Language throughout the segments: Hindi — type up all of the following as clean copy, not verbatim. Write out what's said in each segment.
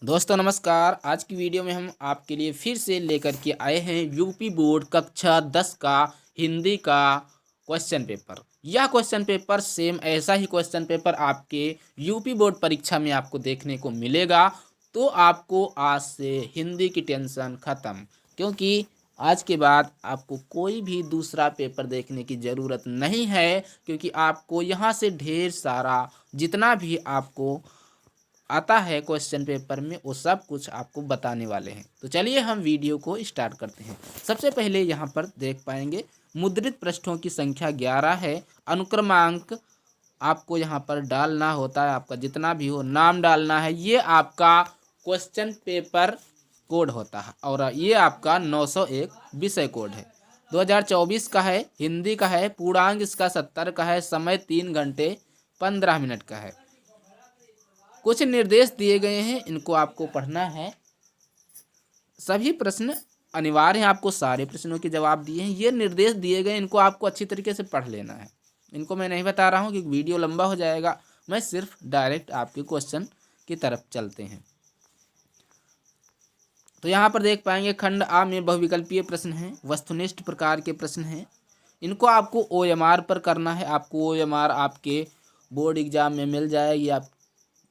दोस्तों नमस्कार। आज की वीडियो में हम आपके लिए फिर से लेकर के आए हैं यूपी बोर्ड कक्षा 10 का हिंदी का क्वेश्चन पेपर। यह क्वेश्चन पेपर सेम ऐसा ही क्वेश्चन पेपर आपके यूपी बोर्ड परीक्षा में आपको देखने को मिलेगा। तो आपको आज से हिंदी की टेंशन ख़त्म, क्योंकि आज के बाद आपको कोई भी दूसरा पेपर देखने की ज़रूरत नहीं है, क्योंकि आपको यहाँ से ढेर सारा जितना भी आपको आता है क्वेश्चन पेपर में वो सब कुछ आपको बताने वाले हैं। तो चलिए हम वीडियो को स्टार्ट करते हैं। सबसे पहले यहाँ पर देख पाएंगे मुद्रित पृष्ठों की संख्या 11 है। अनुक्रमांक आपको यहाँ पर डालना होता है, आपका जितना भी हो नाम डालना है। ये आपका क्वेश्चन पेपर कोड होता है और ये आपका 901 विषय कोड है। 2024 का है, हिंदी का है, पूर्णांक इसका 70 का है, समय 3 घंटे 15 मिनट का है। कुछ निर्देश दिए गए हैं, इनको आपको पढ़ना है। सभी प्रश्न अनिवार्य हैं, आपको सारे प्रश्नों के जवाब दिए हैं। ये निर्देश दिए गए, इनको आपको अच्छी तरीके से पढ़ लेना है। इनको मैं नहीं बता रहा हूँ कि वीडियो लंबा हो जाएगा, मैं सिर्फ डायरेक्ट आपके क्वेश्चन की तरफ चलते हैं। तो यहाँ पर देख पाएंगे खंड आ में बहुविकल्पीय प्रश्न हैं, वस्तुनिष्ठ प्रकार के प्रश्न हैं। इनको आपको OMR पर करना है। आपको OMR आपके बोर्ड एग्जाम में मिल जाएगी, आप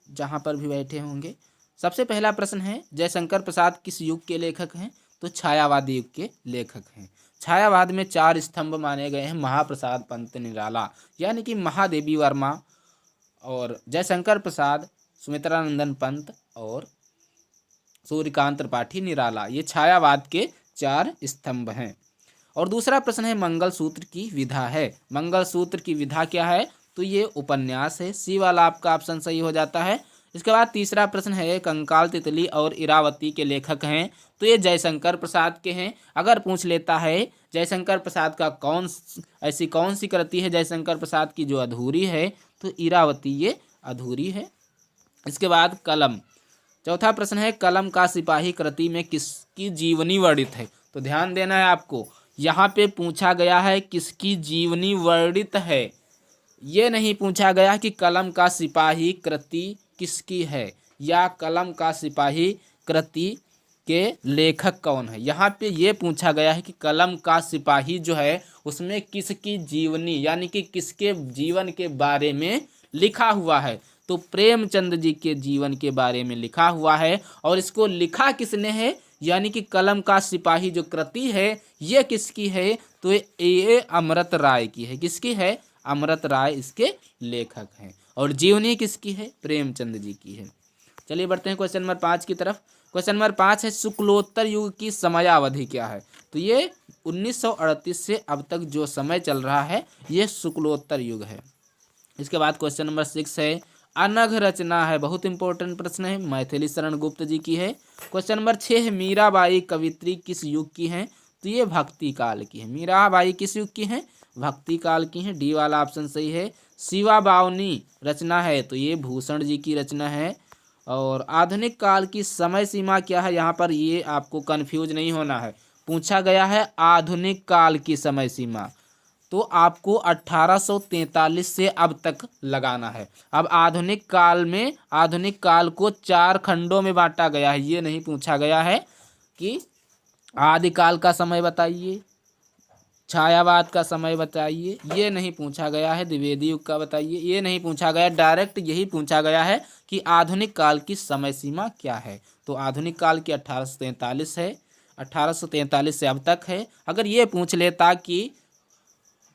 जहाँ पर भी बैठे होंगे। सबसे पहला प्रश्न है, जयशंकर प्रसाद किस युग के लेखक हैं? तो छायावाद युग के लेखक हैं। छायावाद में 4 स्तंभ माने गए हैं, महाप्रसाद पंत निराला यानी कि महादेवी वर्मा, और जयशंकर प्रसाद, सुमित्रानंदन पंत और सूर्यकांत त्रिपाठी निराला। ये छायावाद के 4 स्तंभ हैं। और दूसरा प्रश्न है, मंगलसूत्र की विधा है। मंगलसूत्र की विधा क्या है? तो ये उपन्यास है। सी वाला आपका ऑप्शन सही हो जाता है। इसके बाद तीसरा प्रश्न है, कंकाल तितली और इरावती के लेखक हैं। तो ये जयशंकर प्रसाद के हैं। अगर पूछ लेता है जयशंकर प्रसाद का ऐसी कौन सी कृति है जयशंकर प्रसाद की जो अधूरी है, तो इरावती ये अधूरी है। इसके बाद कलम, चौथा प्रश्न है, कलम का सिपाही कृति में किसकी जीवनी वर्णित है? तो ध्यान देना है आपको, यहाँ पे पूछा गया है किसकी जीवनी वर्णित है। ये नहीं पूछा गया कि कलम का सिपाही कृति किसकी है या कलम का सिपाही कृति के लेखक कौन है। यहाँ पे ये पूछा गया है कि कलम का सिपाही जो है उसमें किसकी जीवनी यानी कि किसके जीवन के बारे में लिखा हुआ है। तो प्रेमचंद जी के जीवन के बारे में लिखा हुआ है। और इसको लिखा किसने है यानी कि कलम का सिपाही जो कृति है ये किसकी है? तो ये अमृत राय की है। किसकी है? अमृत राय इसके लेखक हैं। और जीवनी किसकी है? प्रेमचंद जी की है। चलिए बढ़ते हैं क्वेश्चन नंबर 5 की तरफ। क्वेश्चन नंबर 5 है, शुक्लोत्तर युग की समयावधि क्या है? तो ये 1938 से अब तक जो समय चल रहा है ये शुक्लोत्तर युग है। इसके बाद क्वेश्चन नंबर 6 है, अनघ रचना है, बहुत इंपॉर्टेंट प्रश्न है, मैथिली शरण गुप्त जी की है। क्वेश्चन नंबर 6 है, मीराबाई कवित्री किस युग की हैं? तो ये भक्ति काल की है। मीराबाई किस युग की हैं? भक्ति काल की हैं। डी वाला ऑप्शन सही है। शिवा बावनी रचना है, तो ये भूषण जी की रचना है। और आधुनिक काल की समय सीमा क्या है? यहाँ पर ये आपको कंफ्यूज नहीं होना है, पूछा गया है आधुनिक काल की समय सीमा, तो आपको 1843 से अब तक लगाना है। अब आधुनिक काल में आधुनिक काल को 4 खंडों में बांटा गया है। ये नहीं पूछा गया है कि आदिकाल का समय बताइए, छायावाद का समय बताइए, ये नहीं पूछा गया है, द्विवेदी युग का बताइए, ये नहीं पूछा गया। डायरेक्ट यही पूछा गया है कि आधुनिक काल की समय सीमा क्या है। तो आधुनिक काल की 1843 है, 1843 से अब तक है। अगर ये पूछ लेता कि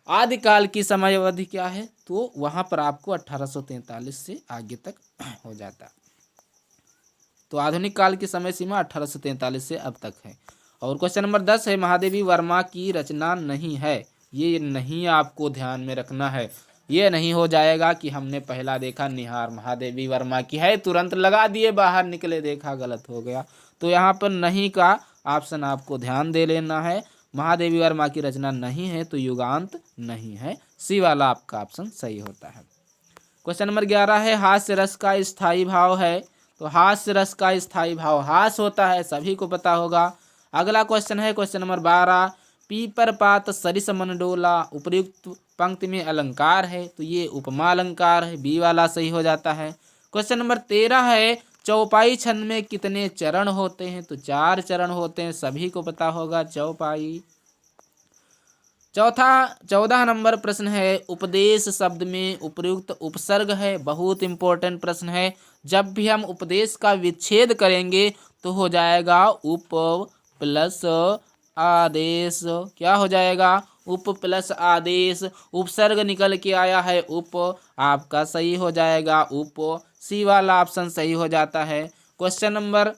आदिकाल की समय अवधि क्या है, तो वहां पर आपको 1843 से आगे तक हो जाता। तो आधुनिक काल की समय सीमा 1843 से अब तक है। और क्वेश्चन नंबर 10 है, महादेवी वर्मा की रचना नहीं है। ये नहीं आपको ध्यान में रखना है। ये नहीं हो जाएगा कि हमने पहला देखा निहार महादेवी वर्मा की है, तुरंत लगा दिए, बाहर निकले देखा गलत हो गया। तो यहाँ पर नहीं का ऑप्शन आपको ध्यान दे लेना है। महादेवी वर्मा की रचना नहीं है तो युगांत नहीं है। सी वाला आपका ऑप्शन सही होता है। क्वेश्चन नंबर 11 है, हास्य रस का स्थायी भाव है। तो हास्य रस का स्थायी भाव हास होता है, सभी को पता होगा। अगला क्वेश्चन है क्वेश्चन नंबर 12, पीपर पात सरिस मन डोला उपयुक्त पंक्ति में अलंकार है। तो ये उपमा अलंकार है, बी वाला सही हो जाता है। क्वेश्चन नंबर 13 है, चौपाई छंद में कितने चरण होते हैं? तो 4 चरण होते हैं, सभी को पता होगा चौपाई। 14 नंबर प्रश्न है, उपदेश शब्द में उपर्युक्त उपसर्ग है, बहुत इंपॉर्टेंट प्रश्न है। जब भी हम उपदेश का विच्छेद करेंगे तो हो जाएगा उप प्लस आदेश। क्या हो जाएगा? उप प्लस आदेश। उपसर्ग निकल के आया है उप, आपका सही हो जाएगा उप। सी वाला ऑप्शन सही हो जाता है। क्वेश्चन नंबर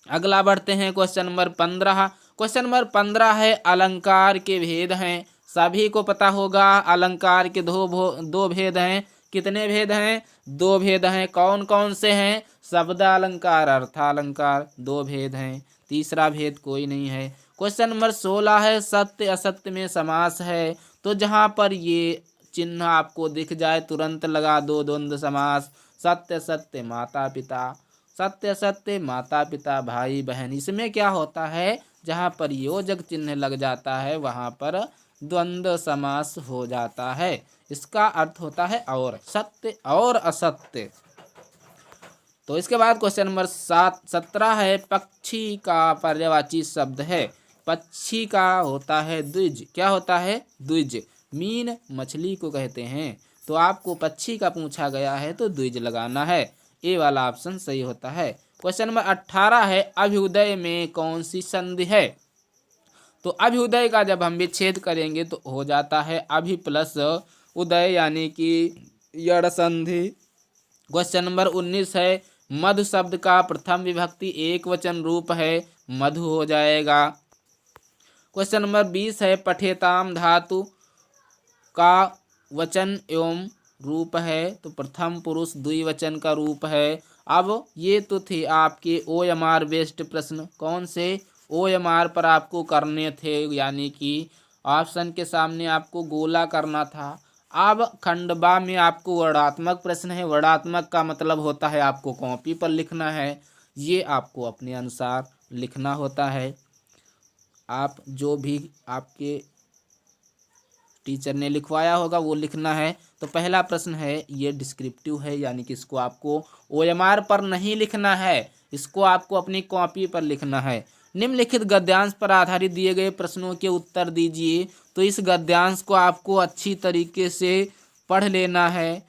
अगला बढ़ते हैं, क्वेश्चन नंबर 15। क्वेश्चन नंबर 15 है, अलंकार के भेद हैं। सभी को पता होगा अलंकार के दो भेद हैं। कितने भेद हैं? 2 भेद हैं। कौन कौन से हैं? शब्द अलंकार, अर्थालंकार, 2 भेद हैं। तीसरा भेद कोई नहीं है। क्वेश्चन नंबर 16 है, सत्य असत्य में समास है। तो जहाँ पर ये चिन्ह आपको दिख जाए तुरंत लगा दो द्वंद्व समास। सत्य सत्य माता पिता, सत्य सत्य माता पिता भाई बहन। इसमें क्या होता है, जहाँ पर योजक चिन्ह लग जाता है वहाँ पर द्वंद्व समास हो जाता है। इसका अर्थ होता है और, सत्य और असत्य। तो इसके बाद क्वेश्चन नंबर 17 है, पक्षी का पर्यायवाची शब्द है। पक्षी का होता है द्विज। क्या होता है? द्विज। मीन मछली को कहते हैं। तो आपको पक्षी का पूछा गया है तो द्विज लगाना है। ए वाला ऑप्शन सही होता है। क्वेश्चन नंबर 18 है, अभ्युदय में कौन सी संधि है? तो अभ्युदय का जब हम विच्छेद करेंगे तो हो जाता है अभि प्लस उदय, यानी कि यड़ संधि। क्वेश्चन नंबर 19 है, मधु शब्द का प्रथम विभक्ति एक वचन रूप है, मधु हो जाएगा। क्वेश्चन नंबर 20 है, पठेताम धातु का वचन एवं रूप है। तो प्रथम पुरुष द्विवचन का रूप है। अब ये तो थे आपके OMR बेस्ड प्रश्न। कौन से? OMR पर आपको करने थे, यानी कि ऑप्शन के सामने आपको गोला करना था। अब खंडवा में आपको वर्णात्मक प्रश्न है। वर्णात्मक का मतलब होता है आपको कॉपी पर लिखना है। ये आपको अपने अनुसार लिखना होता है। आप जो भी आपके टीचर ने लिखवाया होगा वो लिखना है। तो पहला प्रश्न है, ये डिस्क्रिप्टिव है, यानी कि इसको आपको OMR पर नहीं लिखना है, इसको आपको अपनी कॉपी पर लिखना है। निम्नलिखित गद्यांश पर आधारित दिए गए प्रश्नों के उत्तर दीजिए। तो इस गद्यांश को आपको अच्छी तरीके से पढ़ लेना है।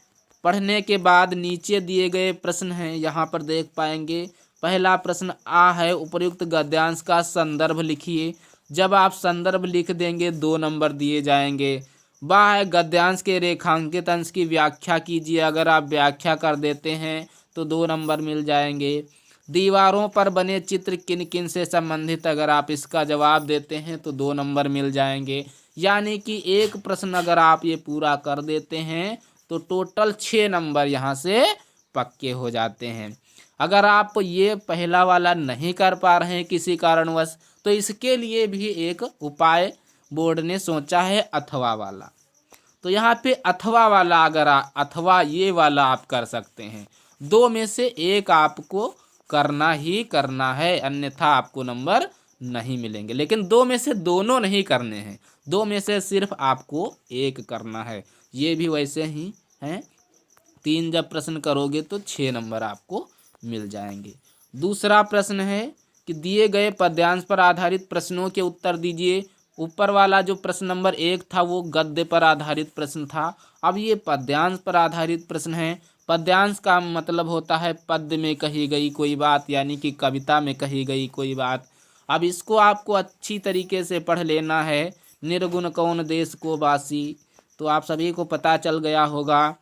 पढ़ने के बाद नीचे दिए गए प्रश्न हैं, यहाँ पर देख पाएंगे। पहला प्रश्न आ है, उपर्युक्त गद्यांश का संदर्भ लिखिए। जब आप संदर्भ लिख देंगे 2 नंबर दिए जाएंगे। बा है, गद्यांश के रेखांकित अंश की व्याख्या कीजिए। अगर आप व्याख्या कर देते हैं तो 2 नंबर मिल जाएंगे। दीवारों पर बने चित्र किन किन से संबंधित, अगर आप इसका जवाब देते हैं तो 2 नंबर मिल जाएंगे। यानी कि एक प्रश्न अगर आप ये पूरा कर देते हैं तो टोटल 6 नंबर यहाँ से पक्के हो जाते हैं। अगर आप ये पहला वाला नहीं कर पा रहे हैं किसी कारणवश, तो इसके लिए भी एक उपाय बोर्ड ने सोचा है, अथवा वाला। तो यहाँ पे अथवा वाला, अगर अथवा ये वाला आप कर सकते हैं। 2 में से एक आपको करना ही करना है, अन्यथा आपको नंबर नहीं मिलेंगे। लेकिन 2 में से दोनों नहीं करने हैं, 2 में से सिर्फ आपको एक करना है। ये भी वैसे ही हैं। 3 जब प्रश्न करोगे तो 6 नंबर आपको मिल जाएंगे। दूसरा प्रश्न है कि दिए गए पद्यांश पर आधारित प्रश्नों के उत्तर दीजिए। ऊपर वाला जो प्रश्न नंबर 1 था वो गद्य पर आधारित प्रश्न था। अब ये पद्यांश पर आधारित प्रश्न है। पद्यांश का मतलब होता है पद्य में कही गई कोई बात, यानी कि कविता में कही गई कोई बात। अब इसको आपको अच्छी तरीके से पढ़ लेना है। निर्गुण कौन देश को वासी, तो आप सभी को पता चल गया होगा।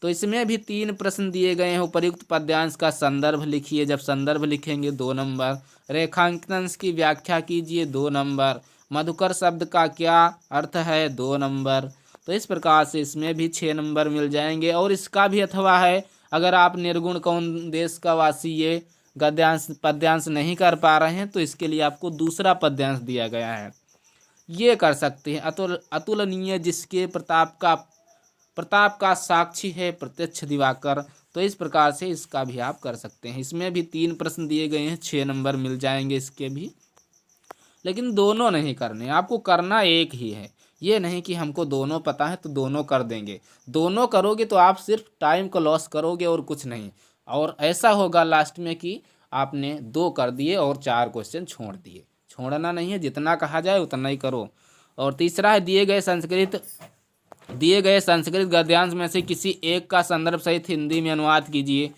तो इसमें भी 3 प्रश्न दिए गए हैं। उपर्युक्त पद्यांश का संदर्भ लिखिए। जब संदर्भ लिखेंगे 2 नंबर। रेखांकन की व्याख्या कीजिए 2 नंबर। मधुकर शब्द का क्या अर्थ है 2 नंबर। तो इस प्रकार से इसमें भी 6 नंबर मिल जाएंगे। और इसका भी अथवा है, अगर आप निर्गुण कौन देश का वासी ये गद्यांश पद्यांश नहीं कर पा रहे हैं तो इसके लिए आपको दूसरा पद्यांश दिया गया है, ये कर सकते हैं। अतुलनीय जिसके प्रताप का साक्षी है प्रत्यक्ष दिवाकर। तो इस प्रकार से इसका भी आप कर सकते हैं। इसमें भी 3 प्रश्न दिए गए हैं, 6 नंबर मिल जाएंगे इसके भी। लेकिन दोनों नहीं करने, आपको करना एक ही है। ये नहीं कि हमको दोनों पता है तो दोनों कर देंगे। दोनों करोगे तो आप सिर्फ टाइम को लॉस करोगे और कुछ नहीं। और ऐसा होगा लास्ट में कि आपने 2 कर दिए और 4 क्वेश्चन छोड़ दिए। छोड़ना नहीं है, जितना कहा जाए उतना ही करो। और तीसरा है दिए गए संस्कृत गद्यांश में से किसी एक का संदर्भ सहित हिंदी में अनुवाद कीजिए।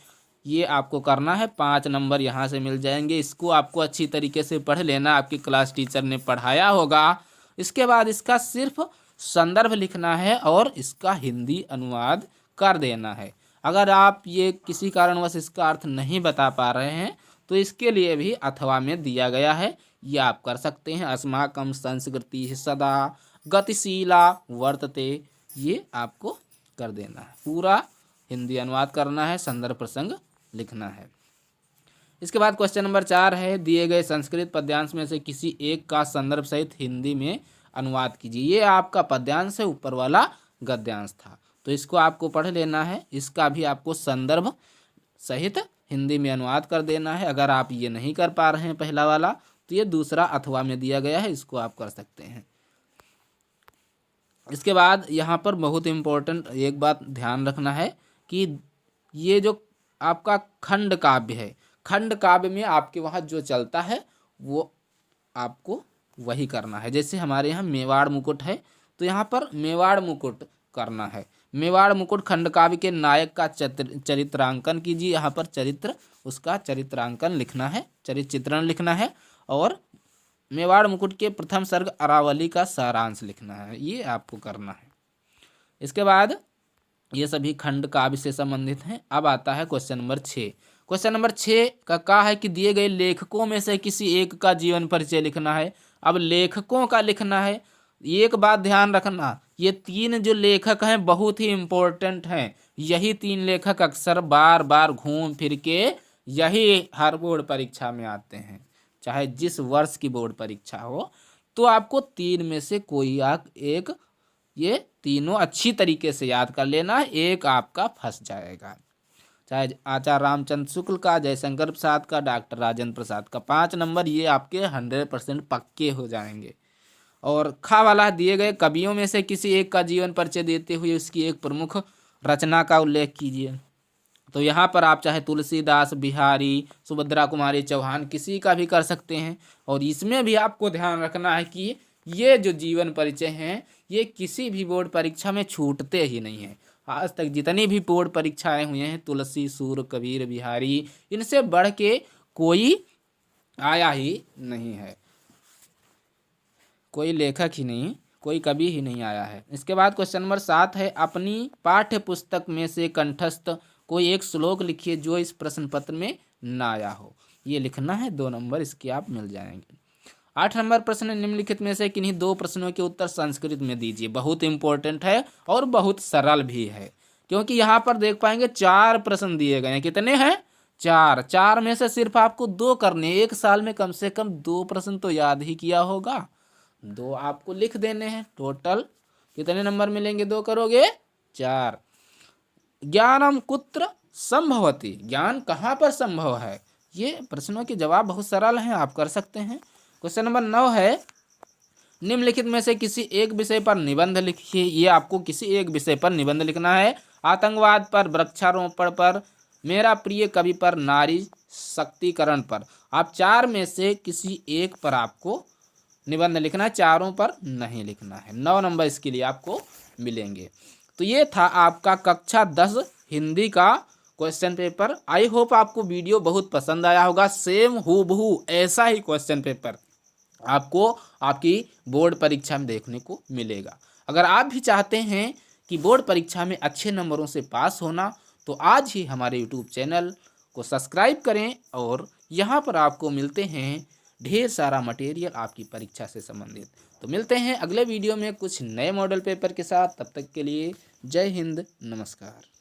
ये आपको करना है, 5 नंबर यहाँ से मिल जाएंगे। इसको आपको अच्छी तरीके से पढ़ लेना, आपकी क्लास टीचर ने पढ़ाया होगा। इसके बाद इसका सिर्फ संदर्भ लिखना है और इसका हिंदी अनुवाद कर देना है। अगर आप ये किसी कारणवश इसका अर्थ नहीं बता पा रहे हैं तो इसके लिए भी अथवा में दिया गया है, ये आप कर सकते हैं। अस्माकं संस्कृति सदा गतिशीला वर्तते, ये आपको कर देना है। पूरा हिंदी अनुवाद करना है, संदर्भ प्रसंग लिखना है। इसके बाद क्वेश्चन नंबर 4 है दिए गए संस्कृत पद्यांश में से किसी एक का संदर्भ सहित हिंदी में अनुवाद कीजिए। ये आपका पद्यांश है, ऊपर वाला गद्यांश था, तो इसको आपको पढ़ लेना है। इसका भी आपको संदर्भ सहित हिंदी में अनुवाद कर देना है। अगर आप ये नहीं कर पा रहे हैं पहला वाला, तो ये दूसरा अथवा में दिया गया है, इसको आप कर सकते हैं। इसके बाद यहाँ पर बहुत इम्पोर्टेंट एक बात ध्यान रखना है कि ये जो आपका खंड काव्य है, खंड काव्य में आपके वहाँ जो चलता है वो आपको वही करना है। जैसे हमारे यहाँ मेवाड़ मुकुट है, तो यहाँ पर मेवाड़ मुकुट करना है। मेवाड़ मुकुट खंड काव्य के नायक का चरित्रांकन कीजिए। यहाँ पर चरित्र, उसका चरित्रांकन लिखना है, चरित्र चित्रण लिखना है। और मेवाड़ मुकुट के प्रथम सर्ग अरावली का सारांश लिखना है, ये आपको करना है। इसके बाद ये सभी खंड काव्य से संबंधित हैं। अब आता है क्वेश्चन नंबर 6। क्वेश्चन नंबर 6 का कहा है कि दिए गए लेखकों में से किसी एक का जीवन परिचय लिखना है। अब लेखकों का लिखना है, एक बात ध्यान रखना, ये 3 जो लेखक हैं बहुत ही इम्पोर्टेंट हैं। यही 3 लेखक अक्सर बार बार घूम फिर के यही हर बोर्ड परीक्षा में आते हैं, चाहे जिस वर्ष की बोर्ड परीक्षा हो। तो आपको 3 में से कोई एक, ये तीनों अच्छी तरीके से याद कर लेना, एक आपका फंस जाएगा। चाहे आचार्य रामचंद्र शुक्ल का, जयशंकर प्रसाद का, डॉक्टर राजेंद्र प्रसाद का, 5 नंबर ये आपके 100% पक्के हो जाएंगे। और खा वाला दिए गए कवियों में से किसी एक का जीवन परिचय देते हुए उसकी एक प्रमुख रचना का उल्लेख कीजिए। तो यहाँ पर आप चाहे तुलसीदास, बिहारी, सुभद्रा कुमारी चौहान, किसी का भी कर सकते हैं। और इसमें भी आपको ध्यान रखना है कि ये जो जीवन परिचय हैं ये किसी भी बोर्ड परीक्षा में छूटते ही नहीं हैं। आज तक जितनी भी बोर्ड परीक्षाएं हुए हैं, तुलसी, सूर, कबीर, बिहारी, इनसे बढ़ के कोई आया ही नहीं है, कोई लेखक ही नहीं, कोई कवि ही नहीं आया है। इसके बाद क्वेश्चन नंबर 7 है अपनी पाठ्य पुस्तक में से कंठस्थ कोई एक श्लोक लिखिए जो इस प्रश्न पत्र में ना आया हो। ये लिखना है, 2 नंबर इसके आप मिल जाएंगे। 8 नंबर प्रश्न, निम्नलिखित में से किन्हीं 2 प्रश्नों के उत्तर संस्कृत में दीजिए। बहुत इंपॉर्टेंट है और बहुत सरल भी है, क्योंकि यहाँ पर देख पाएंगे 4 प्रश्न दिए गए हैं। कितने हैं? 4 में से सिर्फ आपको 2 करने। एक साल में कम से कम 2 प्रश्न तो याद ही किया होगा, 2 आपको लिख देने हैं। टोटल कितने नंबर मिलेंगे? 2 करोगे 4। ज्ञानम कुत्र संभवति, ज्ञान कहाँ पर संभव है? ये प्रश्नों के जवाब बहुत सरल हैं, आप कर सकते हैं। क्वेश्चन नंबर 9 है निम्नलिखित में से किसी एक विषय पर निबंध लिखिए। ये आपको किसी एक विषय पर निबंध लिखना है। आतंकवाद पर, वृक्षारोपण पर, मेरा प्रिय कवि पर, नारी शक्तिकरण पर। आप 4 में से किसी एक पर आपको निबंध लिखना है, 4 पर नहीं लिखना है। 9 नंबर इसके लिए आपको मिलेंगे। तो ये था आपका कक्षा 10 हिंदी का क्वेश्चन पेपर। आई होप आपको वीडियो बहुत पसंद आया होगा। सेम हूबहू ऐसा ही क्वेश्चन पेपर आपको आपकी बोर्ड परीक्षा में देखने को मिलेगा। अगर आप भी चाहते हैं कि बोर्ड परीक्षा में अच्छे नंबरों से पास होना, तो आज ही हमारे यूट्यूब चैनल को सब्सक्राइब करें। और यहाँ पर आपको मिलते हैं ढेर सारा मटेरियल आपकी परीक्षा से संबंधित। तो मिलते हैं अगले वीडियो में कुछ नए मॉडल पेपर के साथ। तब तक के लिए जय हिंद, नमस्कार।